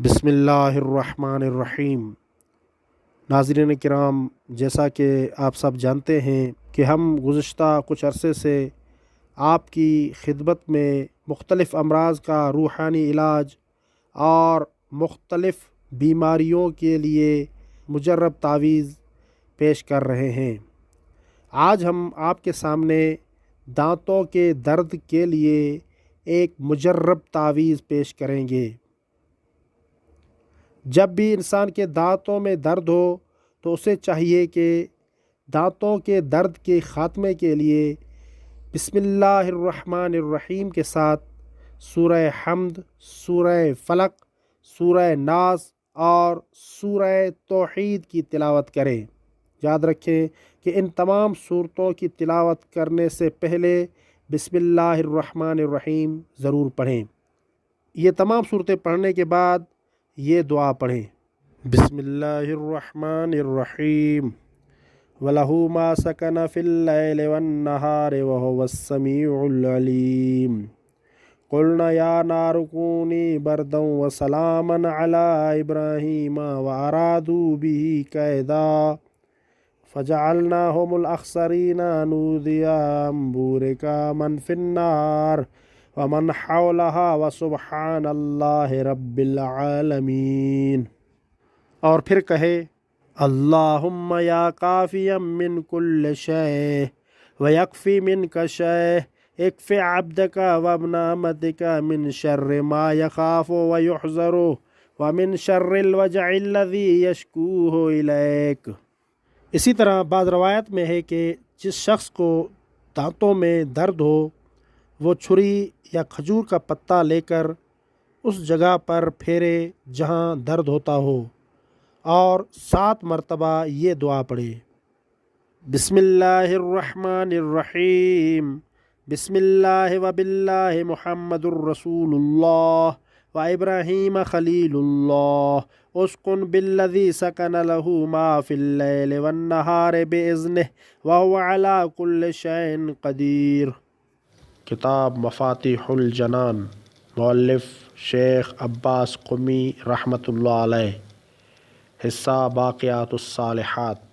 بسم اللہ الرحمن الرحیم۔ ناظرین کرام، جیسا کہ آپ سب جانتے ہیں کہ ہم گزشتہ کچھ عرصے سے آپ کی خدمت میں مختلف امراض کا روحانی علاج اور مختلف بیماریوں کے لیے مجرب تعویذ پیش کر رہے ہیں۔ آج ہم آپ کے سامنے دانتوں کے درد کے لیے ایک مجرب تعویذ پیش کریں گے۔ جب بھی انسان کے دانتوں میں درد ہو تو اسے چاہیے کہ دانتوں کے درد کے خاتمے کے لیے بسم اللہ الرحمن الرحیم کے ساتھ سورہ حمد، سورہ فلق، سورہ ناس اور سورہ توحید کی تلاوت کریں۔ یاد رکھیں کہ ان تمام سورتوں کی تلاوت کرنے سے پہلے بسم اللہ الرحمن الرحیم ضرور پڑھیں۔ یہ تمام سورتیں پڑھنے کے بعد یہ دعا پڑھیں: بسم اللہ الرحمن الرحیم وَلَهُ مَا سَكَنَ فِي اللَّيْلِ وَالنَّهَارِ وَهُوَ السَّمِيعُ الْعَلِيمُ قُلْنَا يَا نَارُ كُونِي بَرْدًا وَسَلَامًا عَلَىٰ إِبْرَاهِيمَ وَأَرَادُوا بِهِ كَيْدًا فَجَعَلْنَاهُمُ الْأَخْسَرِينَ نُودِيَ أَن بُورِكَ مَنْ فِي النَّارِ وَمَنْ حَوْلَهَا وَسُبْحَانَ اللَّهِ رَبِّ الْعَالَمِينَ۔ اور پھر کہے: اللہم یا کافیا من کل شیء ویکفی منک شیء اکفی عبدک وابن امتک من شر ما یخاف ویحذر ومن شر الوجع الذی یشکوہ الیک۔ اسی طرح بعض روایت میں ہے کہ جس شخص کو دانتوں میں درد ہو وہ چھری یا کھجور کا پتا لے کر اس جگہ پر پھیرے جہاں درد ہوتا ہو اور 7 مرتبہ یہ دعا پڑھے: بسم اللہ الرحمن الرحیم بسم اللہ وباللہ محمد الرسول اللہ وابراہیم خلیل اللہ اسکن بالذی سکن لہ ما فی اللیل والنہار باذنہ وہو علی کل شیء قدیر۔ کتاب مفاتیح الجنان، مؤلف شیخ عباس قمی رحمۃ اللہ علیہ، حصہ باقیات الصالحات۔